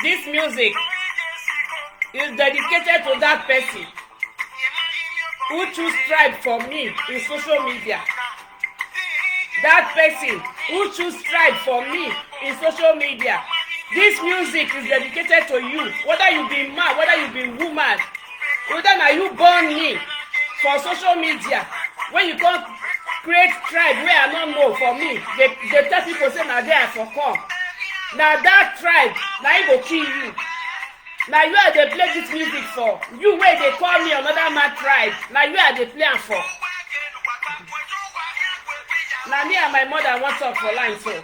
This music is dedicated to that person who choose tribe for me in social media. That person who choose tribe for me in social media. This music is dedicated to you. Whether you be man, whether you be woman, whether now you born me for social media. When you come create tribe where I don't know for me, they tell people say now there for come. Now that tribe, now it will kill you. Now you are they play this music for. You where they call me another man tribe. Now you are they play for. Now me and my mother want talk for line so.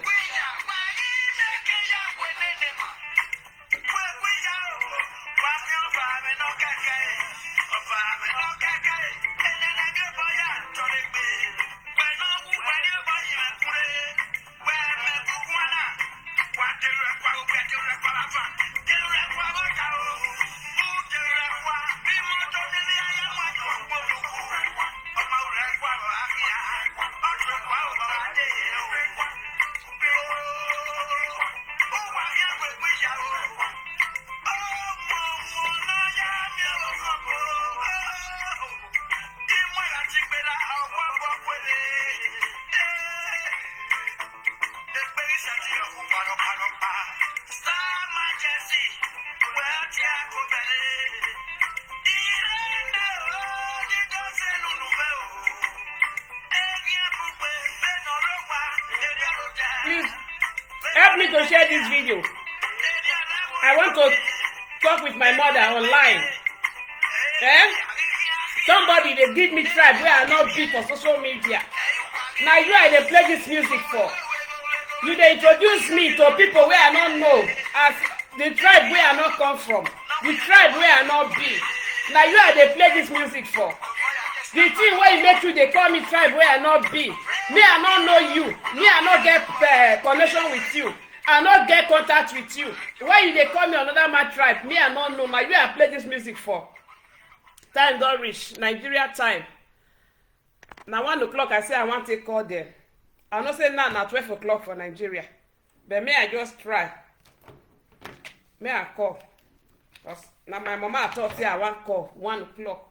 Please help me to share this video. I want to talk with my mother online. Somebody they give me tribe where I not be for social media. Now you are they play this music for. You they introduce me to people where I don't know as the tribe where I not come from. The tribe where I not be. Now you are they play this music for. The thing where you make you they call me tribe where I not be. Me I not know you. Me I not get connection with you. I not get contact with you. Why you they call me another my tribe? Me I not know. Now you are play this music for. Time don't reach. Nigeria time. Now 1 o'clock I say I want to call them. I not say now 12 o'clock for Nigeria. But me I just try. Me I call. Now my mama thought say I want call 1 o'clock.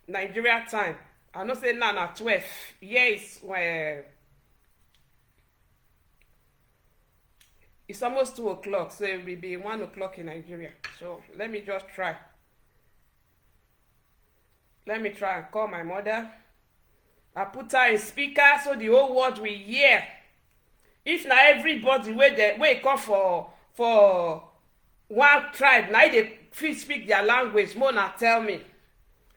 Nigeria time. I not say now 12. Yes, well, it's almost 2 o'clock, so it will be 1 o'clock in Nigeria. So let me just try. Let me try and call my mother. I put her in speaker so the whole world will hear. If now everybody where come for one tribe, now they fit speak their language, more not tell me.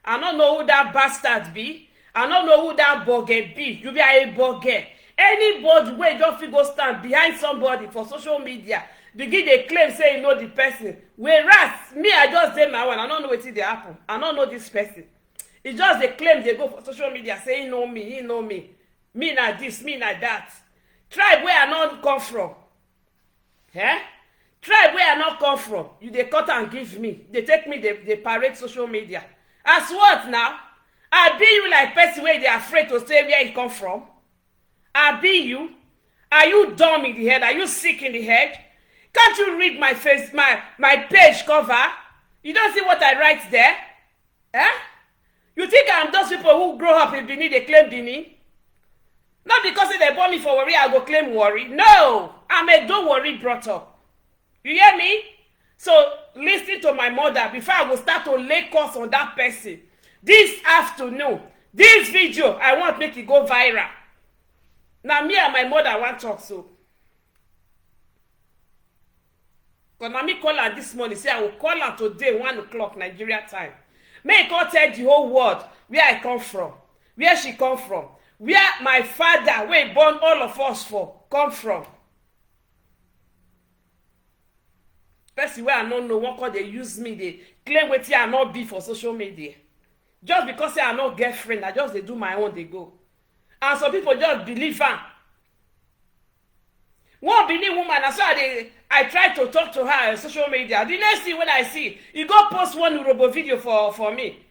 I don't know who that bastard be. I don't know who that bugger be. You be a bugger. Anybody where don't fit go stand behind somebody for social media, begin they claim say you know the person. Whereas me, I just say my one. I don't know what they happen. I don't know this person. It's just they claim they go for social media say he know me. Me not this, me not that. Tribe where I not come from. Tribe where I not come from. You they cut and give me. They take me, they parade social media. As what now? I be you like person where they are afraid to say where you come from. I be you. Are you dumb in the head? Are you sick in the head? Can't you read my face, my page cover? You don't see what I write there? You think I'm those people who grow up in Benin, they claim Benin? Not because they born me for worry, I go claim worry. No! I'm a don't worry brought up. You hear me? So, listen to my mother before I will start to lay curse on that person. This afternoon, this video, I want to make it go viral. Now, me and my mother want to talk so. Because now me call her this morning, say I will call her today, 1 o'clock, Nigeria time. May God tell the whole world where I come from, where she come from, where my father, where he born all of us for, come from. Person where I don't know what call they use me, they claim what I not be for social media. Just because I not girlfriend, I just they do my own, they go. And some people just believe her. One Benin woman, I saw I tried to talk to her on social media. The next thing when I see, you go post one Urobo video for me.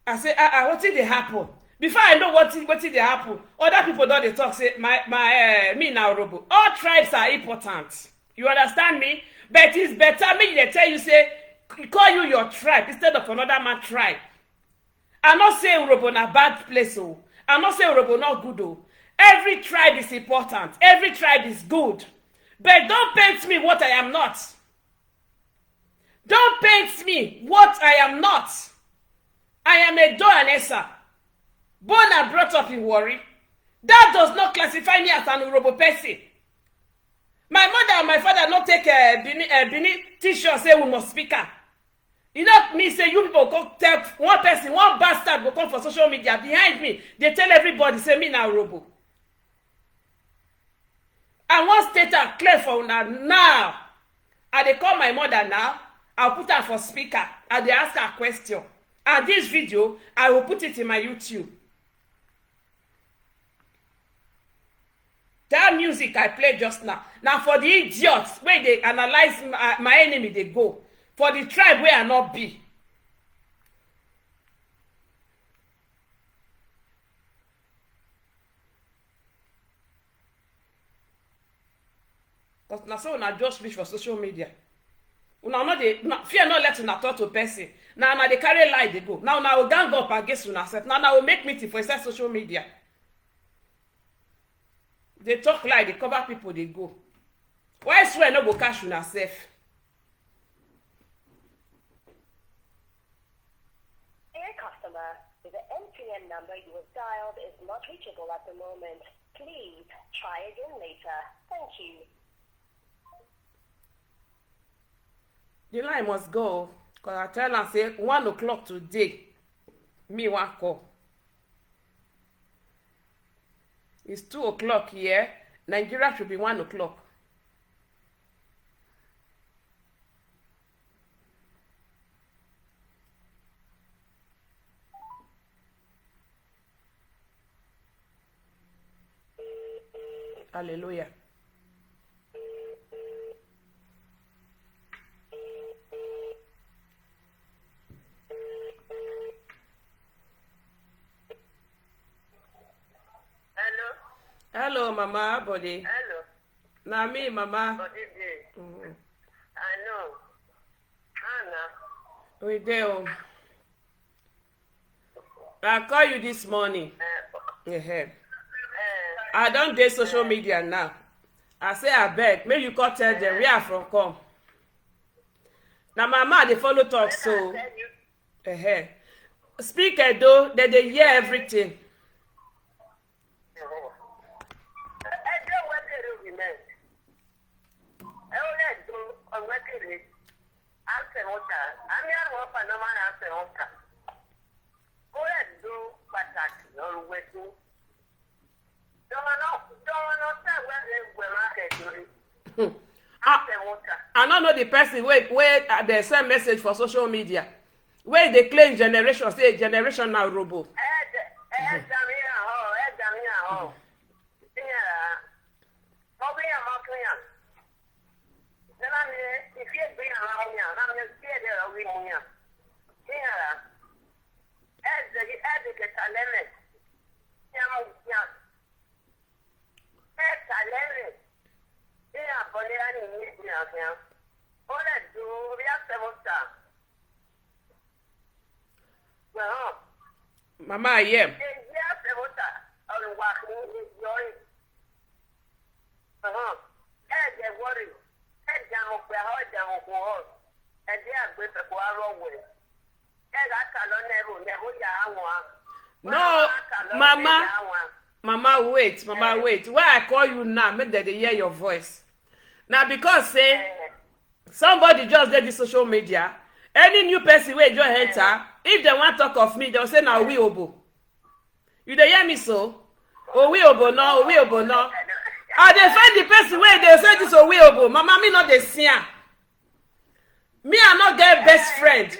I say, what did they happen? Before I know what did they happen, other people don't they talk, say, me now Urobo. All tribes are important. You understand me? But it's better me they tell you say call you your tribe instead of another man tribe. I'm not saying Urobo na bad place, oh. I'm not saying Urobo not good, oh. Every tribe is important. Every tribe is good. But don't paint me what I am not. Don't paint me what I am not. I am a Doanesa. Born and brought up in Warri. That does not classify me as an Urobo person. My mother and my father not take a Bini t-shirt say we must speak her. You know me say you people go tell one person, one bastard go come for social media behind me. They tell everybody say me na Urobo. And one statement clear for una now. I dey call my mother now. I'll put her for speaker. I dey ask her a question. And this video, I will put it in my YouTube. That music I played just now. Now for the idiots, where they analyze my enemy, they go. For the tribe where I not be. Because now so una just reach for social media. Una not dey fear not let una talk to person. Now they carry lie they go. Now will gang up against una self. Now will make meeting for inside social media. They talk lie, they cover people, they go. Why swear no go cash una self? Dear customer, the MTN number you have dialed is not reachable at the moment. Please try again later. Thank you. The line must go. Because I tell her, say, 1 o'clock today, me one call. It's 2 o'clock here. Nigeria should be 1 o'clock. Hallelujah. Hello, Mama, body. Hello. Na me, Mama. Body day. I know. Anna. We do. I call you this morning. I don't do social media now. I say I beg, maybe you can tell them where I from come. Now, Mama, they follow talk so. Speak though, that they hear everything. I don't know the person where they send message for social media. Where they claim generation, say generation now Urobo. Mama, I am. No, Mama, wait. Why I call you now, make that they hear your voice. Now, because say somebody just did the social media, any new person wey just enter, if they want talk of me, they'll say now we obo. You dey hear me so? Oh we obo no. I dey find the person where they say this oh we obo. Mama, me not dey see am. Me I not get best friend.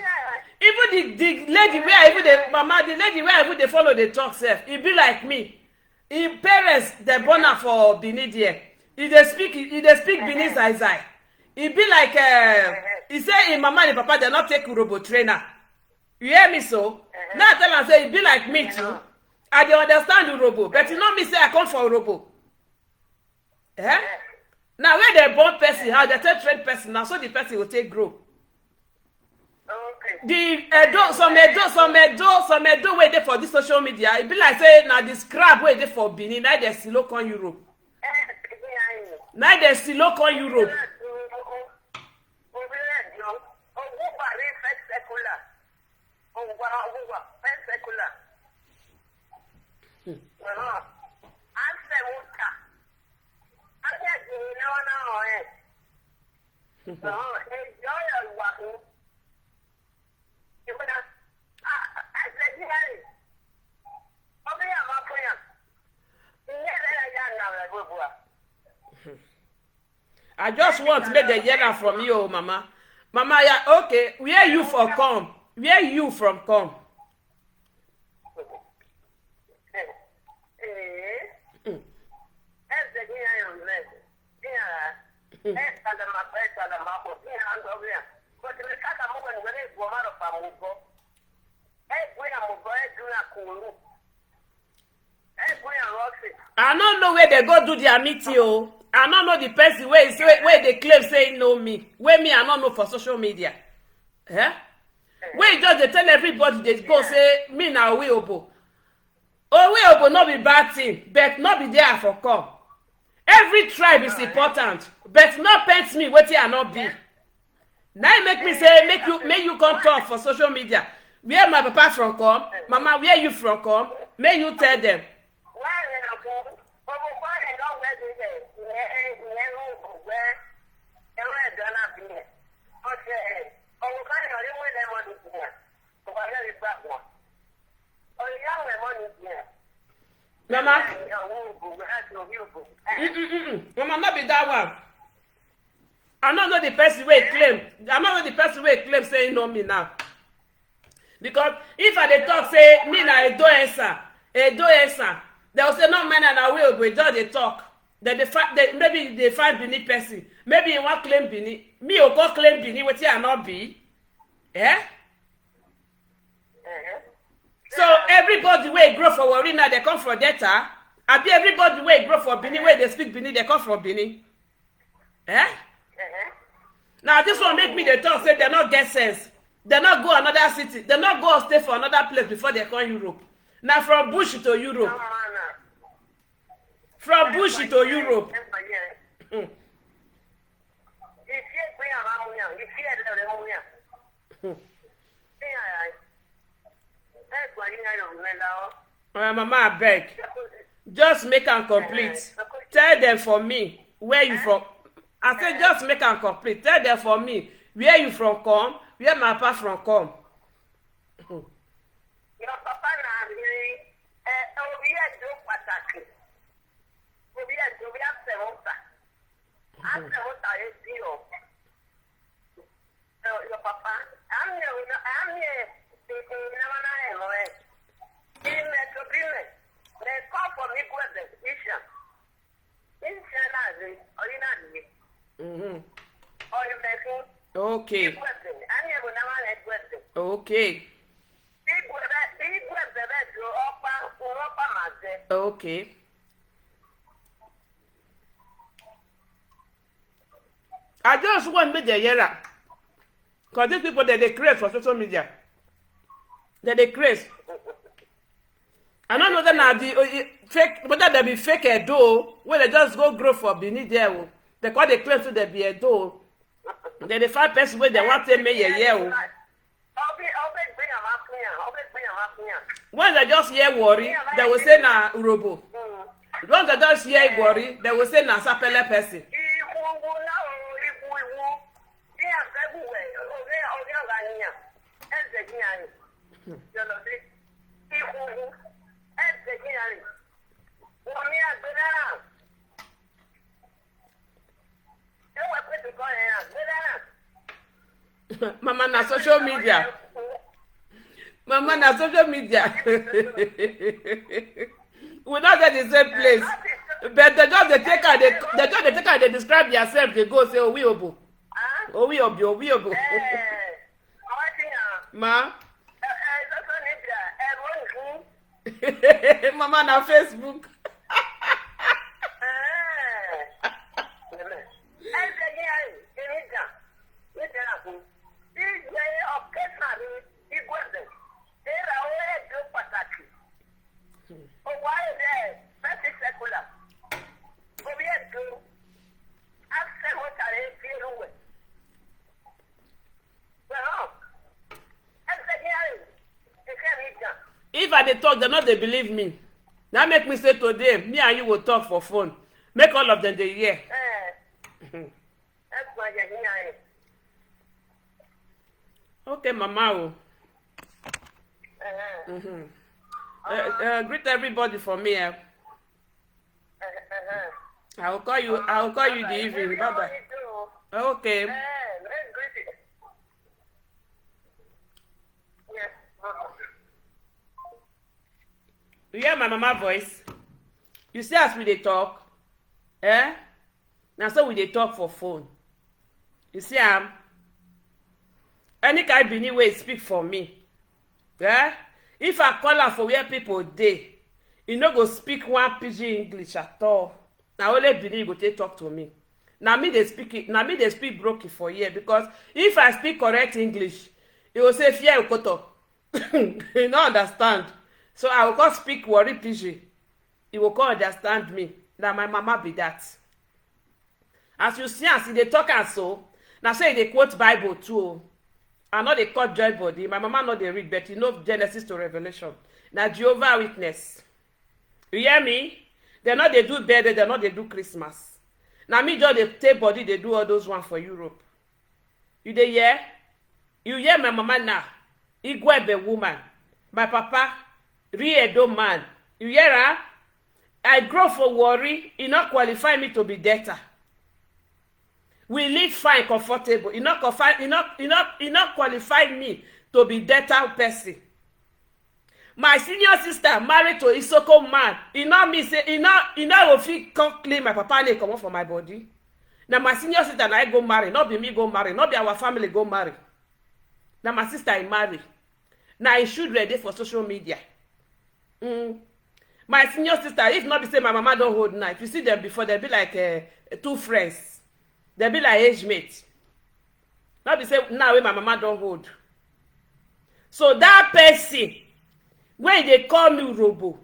Even the lady where even the mama, the lady where even they follow the talk self, it be like me. In parents, they born her for Benin there. If they speak Benin Zai. It be like he say in mama and papa they not take Urobo trainer. You hear me so? Now I tell am say it be like me too. I dey understand Urobo, but you know me say I come for Urobo. Now when they born person, how they take train person now, so the person will take grow. Okay. The some Edo way there for this social media. It be like say now the scrap way there for Benin, now they still look on Europe. Now they still look on Europe. I just want to make the hear from you, Mama. Mama, yeah, okay. Where you from come? Where you from come? I don't know where they go do their meeting, oh. I don't know the person where they claim say know me. Where me I don't know for social media. Eh? Where just they tell everybody they go say me na Oweobo. Oweobo not be bad thing, but not be there for come. Every tribe is important, but not paint me what I not be. Now make me say make you come talk for social media. Where my papa from come? Mama, where you from come? May you tell them. Mama, Mama, not be that one. I don't know the person where claim. I don't know the person where claim saying know me now. Because if I dey talk say me na Edo Ensa, they will say no man and I will go just dey talk. Maybe they find Bini person. Maybe you want claim Bini. Me will go claim Bini what I not be. Eh? So everybody wey grow for Warri now they come for data. I be everybody wey grow for Bini where they speak Bini they come from Bini. Eh? Now this one make me they talk say they not get sense. They not go another city. They not go stay for another place before they come Europe. Now from bush to Europe. From bush to Europe. Mama, I beg. Just make am complete. Tell them for me where you from. I say just make am complete. Tell them for me where you from come, where my papa from come. Your papa na obi edo pataki. Obi edo bi asewota. Asewota is zero. Your papa, I'm here. They call for me question. Okay. Okay. Okay. I just want me the yellow. Because these people that they create for social media. That they create. I don't know that now the fake, whether they be fake a dough, where they just go grow for Bini there. They call the claim to they be a dough. Then they find person where they want to make a year. When they just hear worry, they will say na Urobo. When they just hear worry, they will say na Sapele person. Mama na social media. Mama na social media. We not at the same place. But they take her, they describe themselves, they go say Oweobo. Oweobo. Ma. Mama na Facebook. they talk, they not they believe me. Now make me say today, me and you will talk for phone. Make all of them they hear. That's why you're here. Okay, Mama. Greet everybody for me. I will call you. I will call you the evening. Bye bye. Okay. You hear my mama voice? You see as we dey talk? Now so we dey talk for phone. You see any kind Benin way speak for me. If I call her for where people dey, e no go speak one pidgin English at all. Na only Benin go take talk to me. Na me dey speak it. Na me dey speak broken for here because if I speak correct English, e go say fear okoto. You no understand. So I will come speak Warri pidgin. He will come understand me. Na my mama be that. As you see, as they talk and so, now say they quote Bible too. I know they cut joint body. My mama know they read, but you know Genesis to Revelation. Now Jehovah Witness. You hear me? They know they do birthday, they know they do Christmas. Now me just they take body, they do all those ones for Europe. You dey hear? You hear my mama now? Igwebe woman. My papa, Riedo man. You hear her? I grow for Warri. It not qualify me to be debtor. We live fine, comfortable. It not qualify me to be debtor person. My senior sister married to Isoko man. It not me say it not will fit come clean my papa name come for my body. Now my senior sister and I go marry. Not be me go marry. Not be our family go marry. Now my sister I marry. Now I should ready for social media. My senior sister, if not be say my mama don't hold knife, you see them before, they'll be like two friends. They'll be like age mates. Not be say now when my mama don't hold. So that person, when they call me Robo,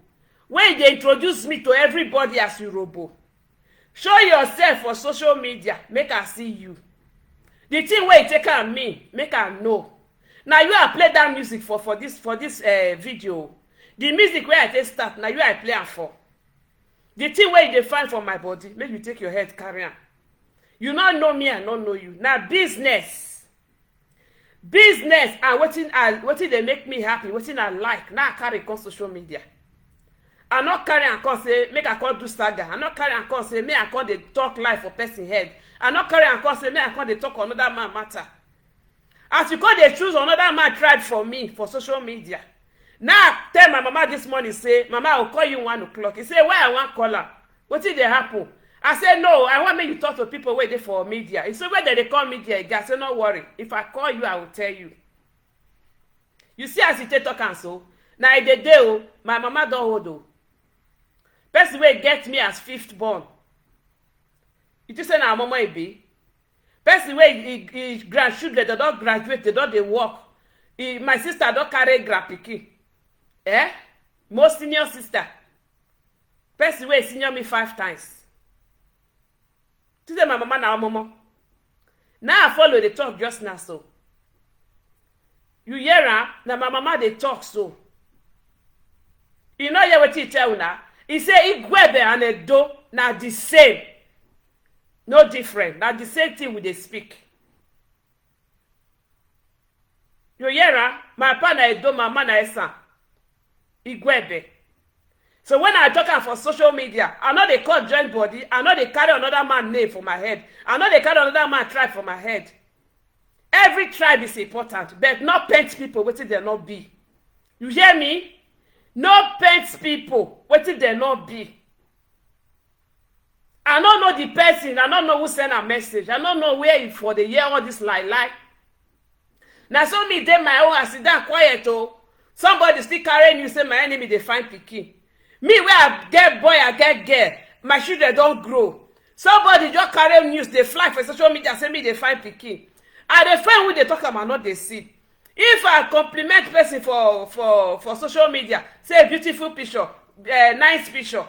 when they introduce me to everybody as you Robo, show yourself for social media, make her see you. The thing where you take her me, make her know. Now you are play that music for this video. The music where I take start, now you I play am for. The thing where you find for my body, make you take your head carry am. You not know me, I don't know you. Now business and wetin they make me happy, wetin I like. Now I carry on social media. I not carry and come say make I come do saga. I not carry and come say me I come dey talk life for person head. I not carry and come say me I come dey talk another man matter. As you come dey choose another man tried for me for social media. Now I tell my mama this morning say, Mama, I will call you 1 o'clock. He say, why I want call her? What did they happen? I said, no, I want me you talk to people waiting for media. He said, where did they call media again? I said, don't worry. If I call you, I will tell you. You see as you take talk and so. Now the day, my mama don't hold o. Person wey get me as 5th born. You just say na mama e be. Person wey he grandchildren, they don't graduate, they don't they work. My sister don't carry grandpikin. Most senior sister. Person wey senior me 5 times. Today my mama na mama. Now I follow the talk just now so. You hear her? Now my mama they talk so. You know what he tell now? He say Igwebe and Edo na the same. No different. Na the same thing we they speak. You hear her? My papa na Edo, my mama na Esan. Igwebe. So when I talk for social media, I know they call joint body, I know they carry another man name for my head, I know they carry another man tribe for my head. Every tribe is important, but not paint people wetin they not be. You hear me? No paint people wetin they not be. I don't know the person, I don't know who send a message, I don't know where for the year all this lie. Now so me dey my own, I sit down quiet oh. Somebody still carrying you say my enemy they find pikin. Me where I get boy, I get girl. My children don't grow. Somebody just carry news, they fly for social media, say me they find pikin. And they find who they talk about, not they see. If I compliment person for social media, say beautiful picture, nice picture.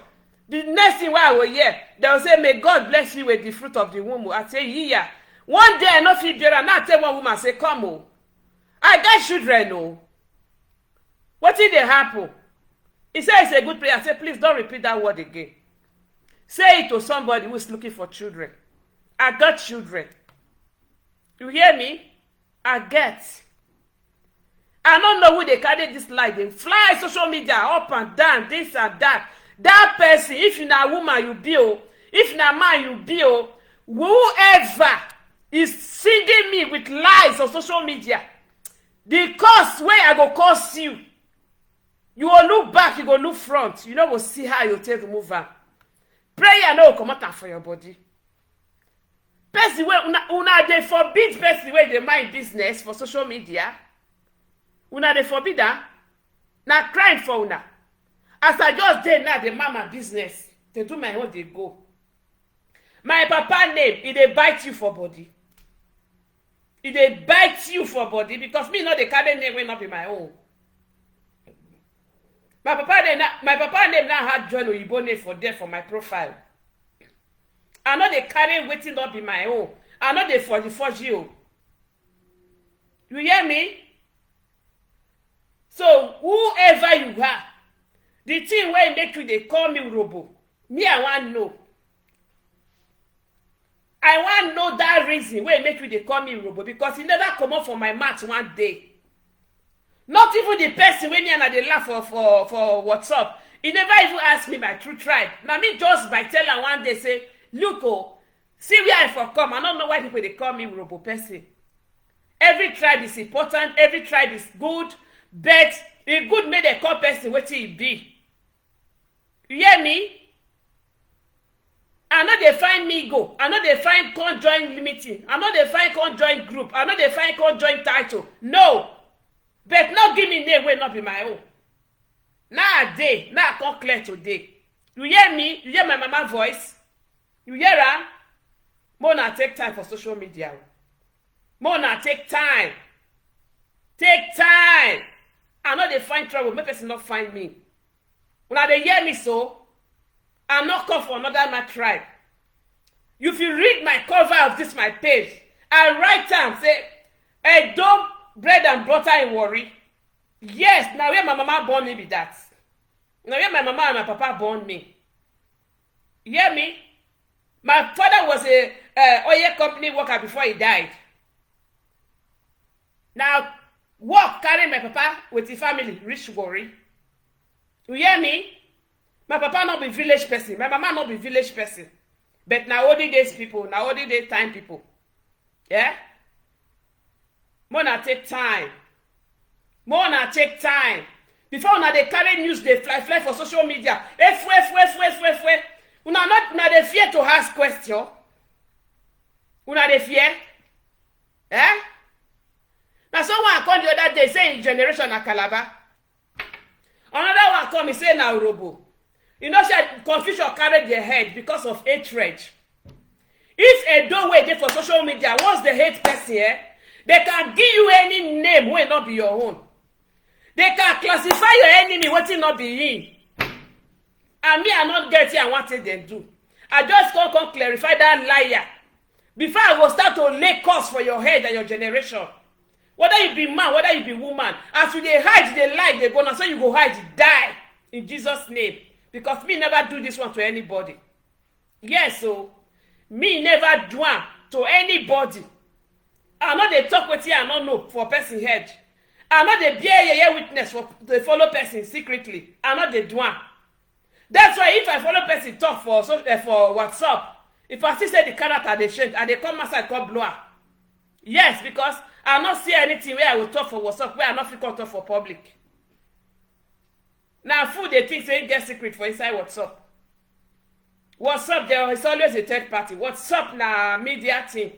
The next thing where I will hear, they will say, may God bless you with the fruit of the womb. I say, yeah. One day I not feel better. Now I tell one woman, say, come oh. I got children oh. What did they happen? He said it's a good prayer. I said, please don't repeat that word again. Say it to somebody who is looking for children. I got children. You hear me? I get. I don't know who they carry this light. They fly social media up and down, this and that. That person, if you're a woman, you be, if you're a man, you be, whoever is singing me with lies on social media, the curse where I go curse you, you will look back, you go look front, you know, we'll see how you take remove am. Prayer no come out for your body. Person wey una dey forbid person wey dey mind business for social media. Una dey forbid am. Na crime for una. As I just dey now, dey mind my business. Dey do my own, dey go. My papa name, e dey bite you for body. E dey bite you for body because me no dey carry name wey not be my own. My papa name now had join Oyibo name for there for my profile. I know they carry waiting not be my own. I know they forge you. You hear me? So whoever you are, the thing where make you they call me Robo. Me, I want know. I want know that reason where make you they call me Robo because it never come up for my mouth one day. Not even the person when me and they laugh for WhatsApp. He never even asked me my true tribe. Now me just by telling one day say, look, oh, see where I for come. I don't know why people they call me Robo person. Every tribe is important. Every tribe is good. But the good may they call person what he be. You hear me? I know they find me go. I know they find conjoin meeting. I know they find conjoin group. I know they find conjoin title. No. But not give me name will not be my own. Now a day, now I come clear today. You hear me? You hear my mama voice? You hear her? More not take time for social media. More not take time. Take time. I know they find trouble. Make person not find me. When they hear me so, I'm not come for another my tribe. If you read my cover of this my page, I write down say, hey, don't bread and butter in worry. Yes, now where my mama born me be that. Now where my mama and my papa born me. You hear me? My father was a oil company worker before he died. Now, work carry my papa with the family, rich worry. You hear me? My papa not be village person. My mama not be village person. But now olden days people, now olden days time people. Yeah? More na take time. More na take time. Before una they carry news, they fly for social media. Una they fear to ask question. Una they fear. Eh? Now someone come the other day say in generation na Calabar. Another one come he say na Urobo. You know, say confusion carried their head because of hatred. If a doorway there for social media, once the hate person here, they can give you any name will not be your own. They can classify your enemy what it not be in. And me, I not get here what they do. I just come clarify that liar. Before I will start to lay cost for your head and your generation. Whether you be man, whether you be woman, as you they hide, they lie, they gonna say you go hide, die in Jesus' name. Because me never do this one to anybody. Yes, so me never do one to anybody. I know they talk with you, I don't know for person head. I know they bear witness for the follow person secretly. I know they do one. That's why if I follow person talk for WhatsApp, if I see say the character they change and they come outside call blower. Yes, because I not see anything where I will talk for WhatsApp where I not feel talk for public. Now food they think say get secret for inside WhatsApp. WhatsApp there is always a third party. WhatsApp na media thing.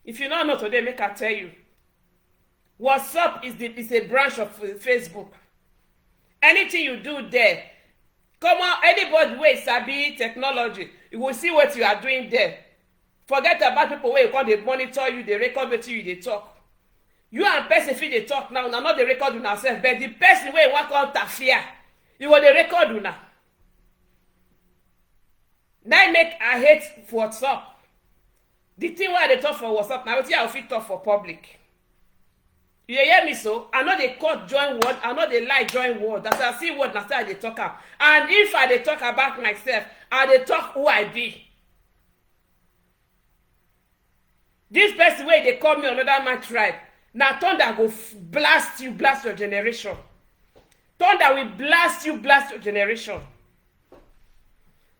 If you don't know today, make I tell you. WhatsApp is a branch of Facebook. Anything you do there, come on, anybody wey sabi technology, you will see what you are doing there. Forget about people wey come dey monitor you, they record wetin you dey talk. You and person fit dey talk now, not the record una sef, but the person wey wan come interfere, you go dey record una. Now make I hate for WhatsApp. The thing why they talk for WhatsApp now, wetin I fit talk for public. You hear me so? I know they cut join word, I know they lie join word. That's why I see word, that's why they talk am. And if I dey talk about myself, I dey talk who I be. This person wey dey call me another man tribe, na thunder go blast you, blast your generation. Thunder will blast you, blast your generation.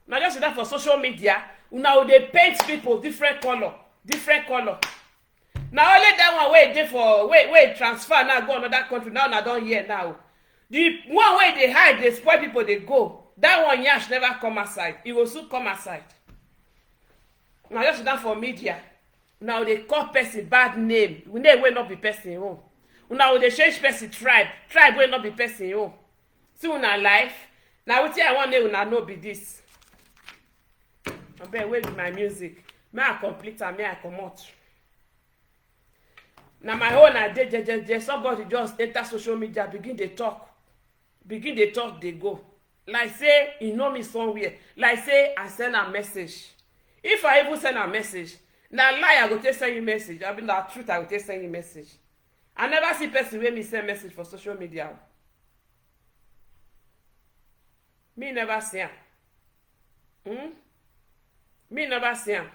Now just that for social media, now they paint people different color, different color. Now only that one wey dey for wey transfer now go another country. Now I don't hear now. The one way they hide, they spoil people, they go. That one yash never come outside. It will soon come outside. Now just that for media. Now they call person bad name. Name will not be person own. Now they change person tribe. Tribe will not be person own. See una life. Now what I want to know be this. I better wait with my music. May I complete and may I come out. Now my own idea, somebody just enter social media, begin they talk, they go. Like say, you know me somewhere. Like say, I send a message. If I even send a message, now lie, I go take send you message. I mean, that truth, I go take send you message. I never see person where me send message for social media. Me never see am. Me never see am.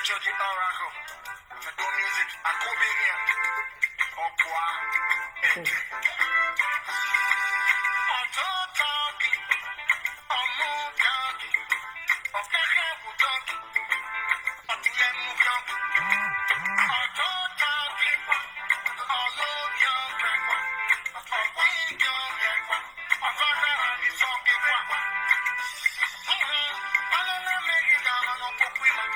The oracle, the do music, I come in here. Oh, boy, on talking, on move talking, on careful talking, on the end move talking, on talking, on low young breakfast, on big young breakfast, on father and his son big one. I don't know, make it down on a book women.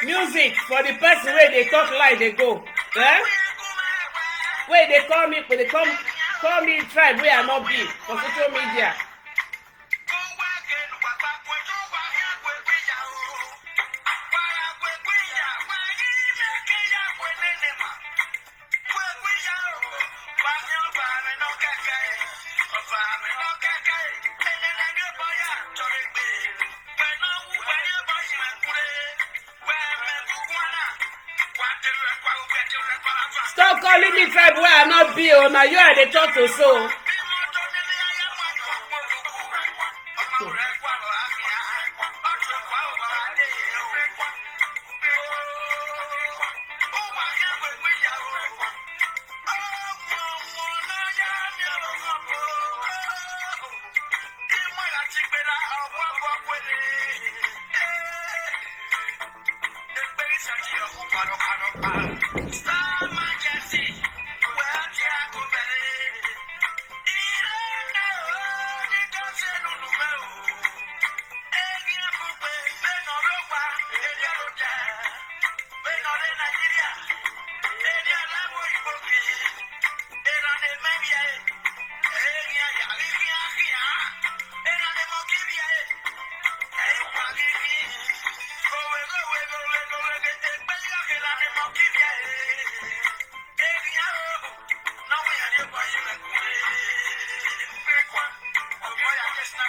Music for the person where they talk lie, they go. Eh? Where they call me, when they come, Call me tribe where I not be for social media. Stop calling me tribe where I not be. Oh, now you are the talk to so.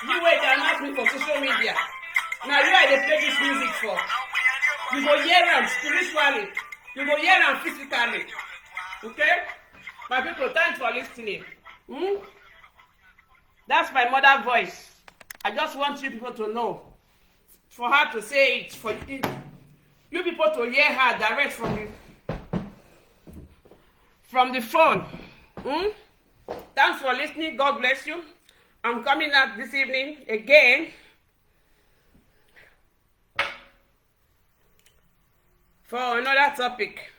You wait and ask me for social media. Now you are the play this music for. You go hear am spiritually. You go hear am physically. Okay? My people, thanks for listening. That's my mother voice. I just want you people to know. For her to say it, for you people to hear her direct from the phone. Thanks for listening. God bless you. I'm coming out this evening again for another topic.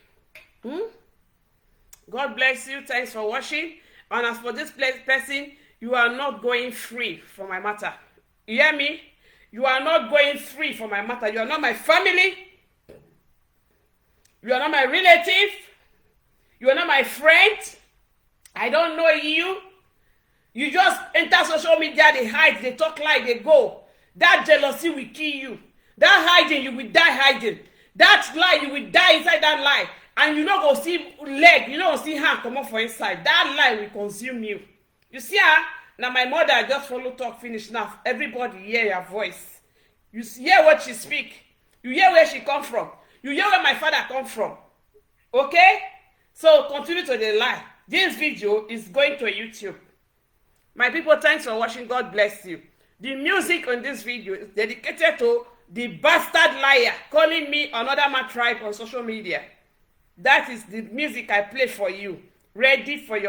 God bless you. Thanks for watching. And as for this person, you are not going free for my matter. You hear me? You are not going free for my matter. You are not my family. You are not my relative. You are not my friend. I don't know you. You just enter social media, they hide, they talk like they go. That jealousy will kill you. That hiding, you will die hiding. That lie, you will die inside that lie. And you not go see leg, you not go see hand come up for inside. That lie will consume you. You see her? Now my mother just follow talk finish now. Everybody hear her voice. You hear what she speak. You hear where she come from. You hear where my father come from. Okay? So continue to the lie. This video is going to YouTube. My people, thanks for watching. God bless you. The music on this video is dedicated to the bastard liar calling me another man tribe on social media. That is the music I play for you. Ready for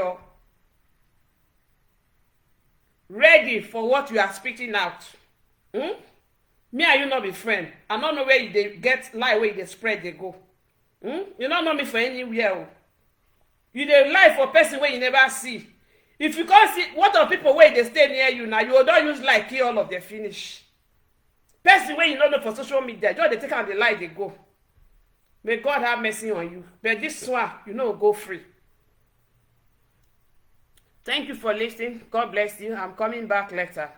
what you are speaking out. Me and you not be friend. I don't know where they get lie, where they spread, they go. You don't know me for anywhere. You dey lie for person where you never see. If you can't see what of people where they stay near you now, you don't use like kill all of them finish. Person where you don't know for social media, just they take out the lie, they go. May God have mercy on you. But this one, you know, go free. Thank you for listening. God bless you. I'm coming back later.